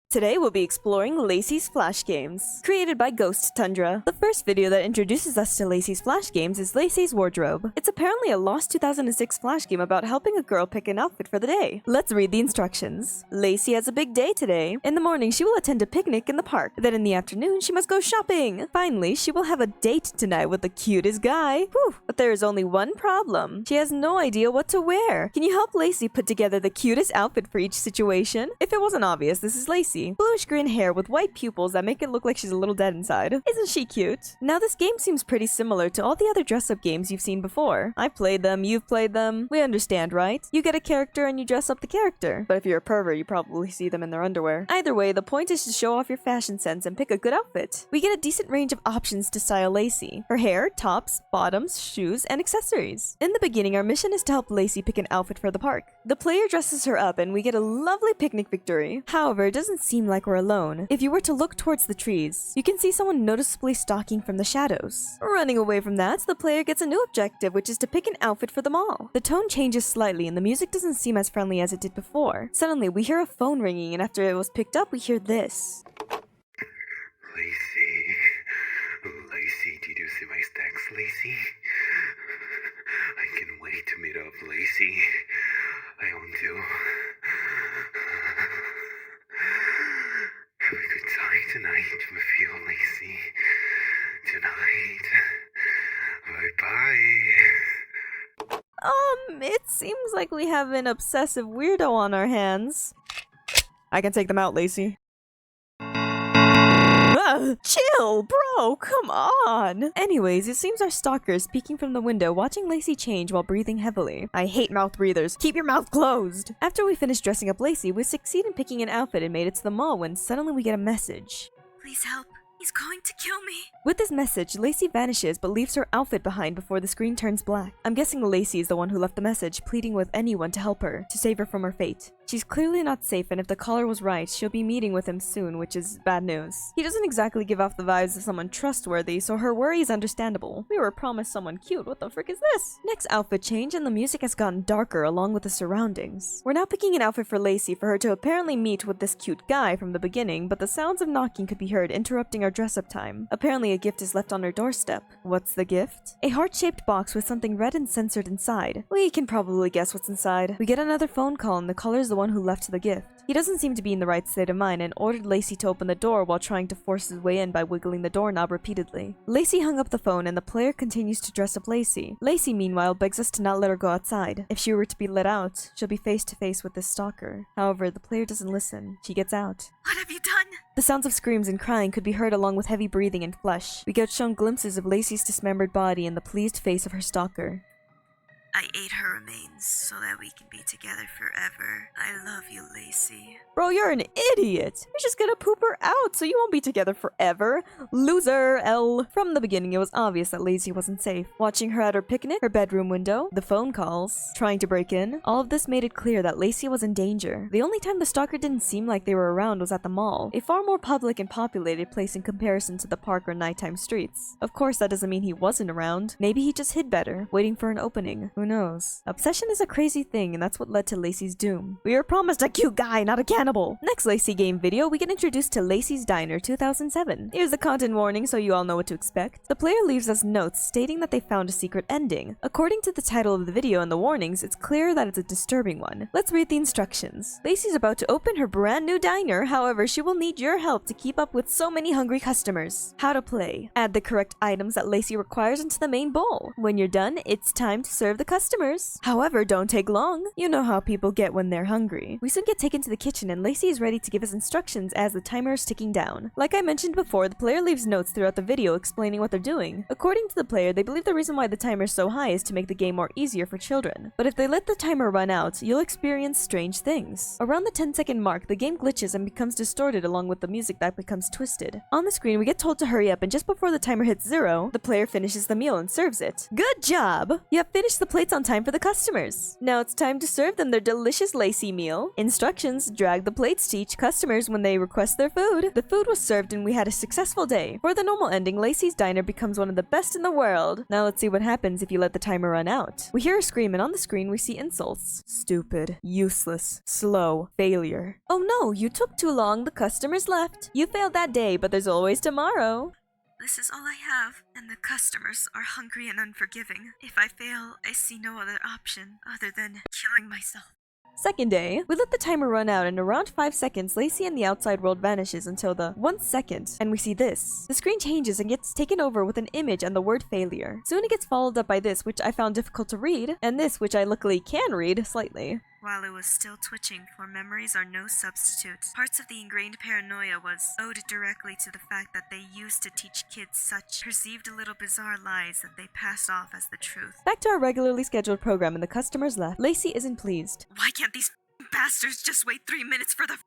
Today we'll be exploring Lacey's Flash Games, created by ghosttundra. The first video that introduces us to Lacey's Flash Games is Lacey's Wardrobe. It's apparently a lost 2006 Flash game about helping a girl pick an outfit for the day. Let's read the instructions. Lacey has a big day today. In the morning, she will attend a picnic in the park. Then in the afternoon, she must go shopping. Finally, she will have a date tonight with the cutest guy. Whew, but there is only one problem. She has no idea what to wear. Can you help Lacey put together the cutest outfit for each situation? If it wasn't obvious, this is Lacey. Bluish-green hair with white pupils that make it look like she's a little dead inside. Isn't she cute? Now this game seems pretty similar to all the other dress-up games you've seen before. I've played them, you've played them. We understand, right? You get a character and you dress up the character. But if you're a pervert, you probably see them in their underwear. Either way, the point is to show off your fashion sense and pick a good outfit. We get a decent range of options to style Lacey. Her hair, tops, bottoms, shoes, and accessories. In the beginning, our mission is to help Lacey pick an outfit for the park. The player dresses her up and we get a lovely picnic victory. However, it doesn't seem like we're alone. If you were to look towards the trees, you can see someone noticeably stalking from the shadows. Running away from that, the player gets a new objective, which is to pick an outfit for them all. The tone changes slightly and the music doesn't seem as friendly as it did before. Suddenly, we hear a phone ringing and after it was picked up, we hear this. Lacey, did you see my stacks, Lacey? I can't wait to meet up, Lacey. I want to have a good time tonight with you, Lacey. Tonight. Bye-bye. It seems like we have an obsessive weirdo on our hands. I can take them out, Lacey. Chill, bro, come on! Anyways, it seems our stalker is peeking from the window, watching Lacey change while breathing heavily. I hate mouth breathers. Keep your mouth closed! After we finish dressing up Lacey, we succeed in picking an outfit and made it to the mall when suddenly we get a message. Please help. He's going to kill me. With this message, Lacey vanishes but leaves her outfit behind before the screen turns black. I'm guessing Lacey is the one who left the message, pleading with anyone to help her, to save her from her fate. She's clearly not safe, and if the caller was right, she'll be meeting with him soon, which is bad news. He doesn't exactly give off the vibes of someone trustworthy, so her worry is understandable. We were promised someone cute, what the frick is this? Next outfit change, and the music has gotten darker along with the surroundings. We're now picking an outfit for Lacey for her to apparently meet with this cute guy from the beginning, but the sounds of knocking could be heard interrupting our dress-up time. Apparently a gift is left on her doorstep. What's the gift? A heart-shaped box with something red and censored inside. We can probably guess what's inside. We get another phone call, and the caller's the one who left the gift. He doesn't seem to be in the right state of mind and ordered Lacey to open the door while trying to force his way in by wiggling the doorknob repeatedly. Lacey hung up the phone and the player continues to dress up Lacey. Lacey, meanwhile, begs us to not let her go outside. If she were to be let out, she'll be face to face with this stalker. However, the player doesn't listen. She gets out. What have you done? The sounds of screams and crying could be heard along with heavy breathing and flesh. We get shown glimpses of Lacey's dismembered body and the pleased face of her stalker. I ate her remains so that we can be together forever. I love you, Lacey. Bro, you're an idiot! You're just gonna poop her out so you won't be together forever. Loser, L. From the beginning, it was obvious that Lacey wasn't safe. Watching her at her picnic, her bedroom window, the phone calls, trying to break in, all of this made it clear that Lacey was in danger. The only time the stalker didn't seem like they were around was at the mall, a far more public and populated place in comparison to the park or nighttime streets. Of course, that doesn't mean he wasn't around. Maybe he just hid better, waiting for an opening. Who knows? Obsession is a crazy thing, and that's what led to Lacey's doom. We were promised a cute guy, not a cannibal! Next Lacey game video, we get introduced to Lacey's Diner 2007. Here's the content warning so you all know what to expect. The player leaves us notes stating that they found a secret ending. According to the title of the video and the warnings, it's clear that it's a disturbing one. Let's read the instructions. Lacey's about to open her brand new diner, however, she will need your help to keep up with so many hungry customers. How to play. Add the correct items that Lacey requires into the main bowl. When you're done, it's time to serve the customers. However, don't take long. You know how people get when they're hungry. We soon get taken to the kitchen and Lacey is ready to give us instructions as the timer is ticking down. Like I mentioned before, the player leaves notes throughout the video explaining what they're doing. According to the player, they believe the reason why the timer is so high is to make the game more easier for children. But if they let the timer run out, you'll experience strange things. Around the 10-second mark, the game glitches and becomes distorted along with the music that becomes twisted. On the screen, we get told to hurry up and just before the timer hits 0, the player finishes the meal and serves it. Good job! You have finished the plate It's on time for the customers. Now it's time to serve them their delicious Lacey meal. Instructions: drag the plates to each customers when they request their food. The food was served and we had a successful day. For the normal ending, Lacey's diner becomes one of the best in the world. Now let's see what happens if you let the timer run out. We hear a scream and on the screen we see insults. Stupid, useless, slow, failure. Oh no, you took too long, the customers left. You failed that day, but there's always tomorrow. This is all I have, and the customers are hungry and unforgiving. If I fail, I see no other option other than killing myself. Second day, we let the timer run out and around 5 seconds, Lacey and the outside world vanishes until the 1 second, and we see this. The screen changes and gets taken over with an image and the word failure. Soon it gets followed up by this, which I found difficult to read, and this, which I luckily can read slightly. While it was still twitching, for memories are no substitute. Parts of the ingrained paranoia was owed directly to the fact that they used to teach kids such perceived little bizarre lies that they passed off as the truth. Back to our regularly scheduled program and the customers left. Lacey isn't pleased. Why can't these bastards just wait 3 minutes for the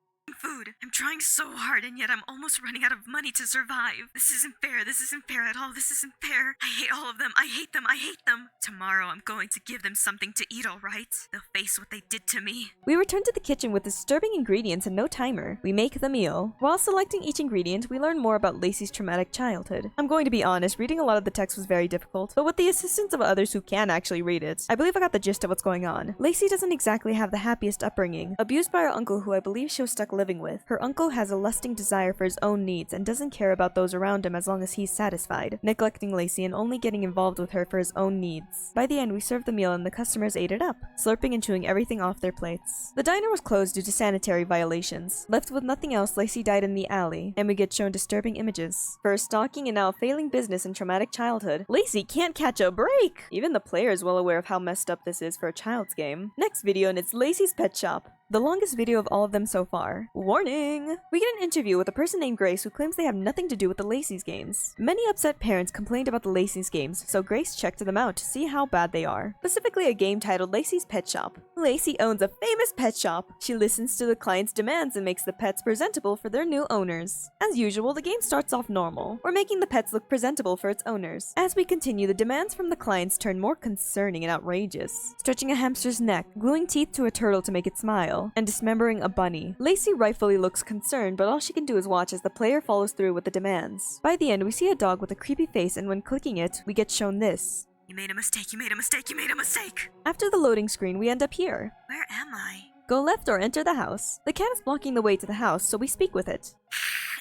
food? I'm trying so hard and yet I'm almost running out of money to survive. This isn't fair. This isn't fair at all. This isn't fair. I hate all of them. I hate them. I hate them. Tomorrow I'm going to give them something to eat, alright? They'll face what they did to me. We return to the kitchen with disturbing ingredients and no timer. We make the meal. While selecting each ingredient, we learn more about Lacey's traumatic childhood. I'm going to be honest, reading a lot of the text was very difficult, but with the assistance of others who can actually read it, I believe I got the gist of what's going on. Lacey doesn't exactly have the happiest upbringing. Abused by her uncle who I believe she was stuck living with. Her uncle has a lusting desire for his own needs and doesn't care about those around him as long as he's satisfied, neglecting Lacey and only getting involved with her for his own needs. By the end, we served the meal and the customers ate it up, slurping and chewing everything off their plates. The diner was closed due to sanitary violations. Left with nothing else, Lacey died in the alley, and we get shown disturbing images. For her stalking and now failing business and traumatic childhood, Lacey can't catch a break! Even the player is well aware of how messed up this is for a child's game. Next video, and it's Lacey's pet shop. The longest video of all of them so far. Warning! We get an interview with a person named Grace who claims they have nothing to do with the Lacey's games. Many upset parents complained about the Lacey's games, so Grace checked them out to see how bad they are. Specifically a game titled Lacey's Pet Shop. Lacey owns a famous pet shop. She listens to the client's demands and makes the pets presentable for their new owners. As usual, the game starts off normal. We're making the pets look presentable for its owners. As we continue, the demands from the clients turn more concerning and outrageous. Stretching a hamster's neck, gluing teeth to a turtle to make it smile, and dismembering a bunny. Lacey rightfully looks concerned, but all she can do is watch as the player follows through with the demands. By the end, we see a dog with a creepy face, and when clicking it, we get shown this. You made a mistake, you made a mistake, you made a mistake! After the loading screen, we end up here. Where am I? Go left or enter the house. The cat is blocking the way to the house, so we speak with it.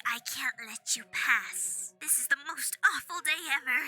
I can't let you pass. This is the most awful day ever.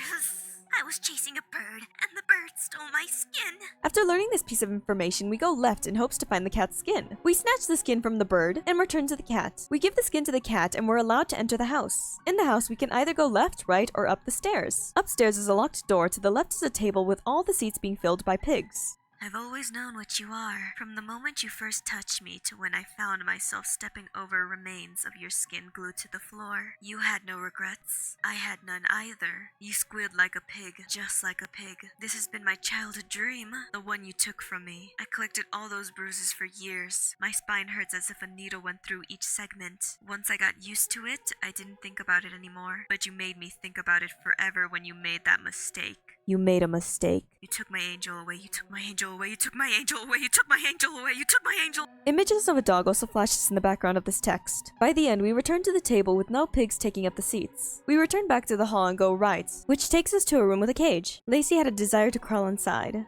I was chasing a bird, and the bird stole my skin. After learning this piece of information, we go left in hopes to find the cat's skin. We snatch the skin from the bird and return to the cat. We give the skin to the cat and we're allowed to enter the house. In the house, we can either go left, right, or up the stairs. Upstairs is a locked door. To the left is a table with all the seats being filled by pigs. I've always known what you are, from the moment you first touched me to when I found myself stepping over remains of your skin glued to the floor. You had no regrets. I had none either. You squealed like a pig, just like a pig. This has been my childhood dream, the one you took from me. I collected all those bruises for years. My spine hurts as if a needle went through each segment. Once I got used to it, I didn't think about it anymore. But you made me think about it forever when you made that mistake. You made a mistake. You took my angel away, you took my angel away, you took my angel away, you took my angel away, you took my angel. Images of a dog also flashes in the background of this text. By the end, we return to the table with no pigs taking up the seats. We return back to the hall and go right, which takes us to a room with a cage. Lacey had a desire to crawl inside.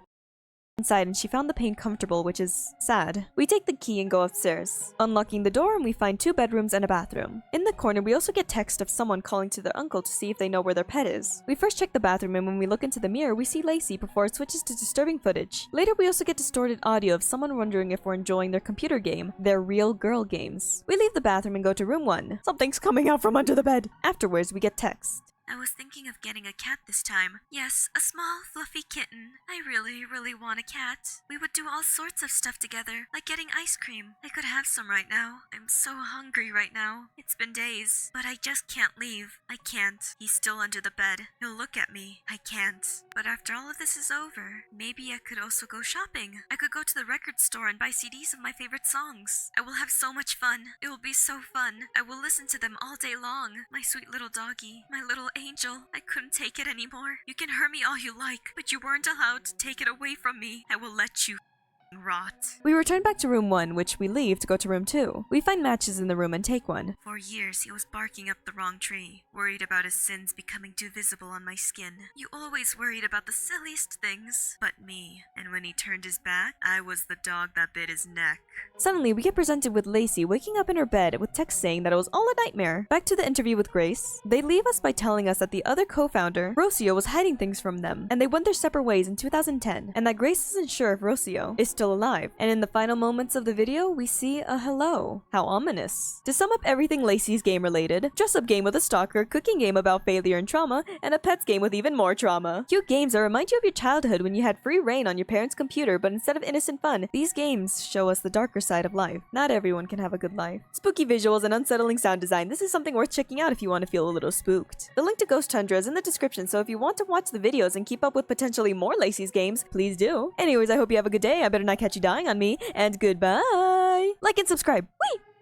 And she found the pain comfortable, which is sad. We take the key and go upstairs, unlocking the door, and we find 2 bedrooms and a bathroom. In the corner, we also get text of someone calling to their uncle to see if they know where their pet is. We first check the bathroom, and when we look into the mirror, we see Lacey before it switches to disturbing footage. Later, we also get distorted audio of someone wondering if we're enjoying their computer game, their real girl games. We leave the bathroom and go to room 1. Something's coming out from under the bed. Afterwards, we get text. I was thinking of getting a cat this time. Yes, a small, fluffy kitten. I really want a cat. We would do all sorts of stuff together, like getting ice cream. I could have some right now. I'm so hungry right now. It's been days, but I just can't leave. I can't. He's still under the bed. He'll look at me. I can't. But after all of this is over, maybe I could also go shopping. I could go to the record store and buy CDs of my favorite songs. I will have so much fun. It will be so fun. I will listen to them all day long. My sweet little doggy. My little angel. I couldn't take it anymore. You can hurt me all you like, but you weren't allowed to take it away from me. I will let you rot. We return back to room 1, which we leave to go to room 2. We find matches in the room and take one. For years, he was barking up the wrong tree, worried about his sins becoming too visible on my skin. You always worried about the silliest things, but me. And when he turned his back, I was the dog that bit his neck. Suddenly, we get presented with Lacey waking up in her bed with text saying that it was all a nightmare. Back to the interview with Grace. They leave us by telling us that the other co-founder, Rocio, was hiding things from them, and they went their separate ways in 2010, and that Grace isn't sure if Rocio is still alive. And in the final moments of the video, we see a hello. How ominous. To sum up everything Lacey's game related, dress-up game with a stalker, cooking game about failure and trauma, and a pets game with even more trauma. Cute games that remind you of your childhood when you had free reign on your parents' computer, but instead of innocent fun, these games show us the darker side of life. Not everyone can have a good life. Spooky visuals and unsettling sound design. This is something worth checking out if you want to feel a little spooked. The link to Ghost Tundra is in the description, so if you want to watch the videos and keep up with potentially more Lacey's games, please do. Anyways, I hope you have a good day. I better not catch you dying on me, and goodbye. Like and subscribe. Whee!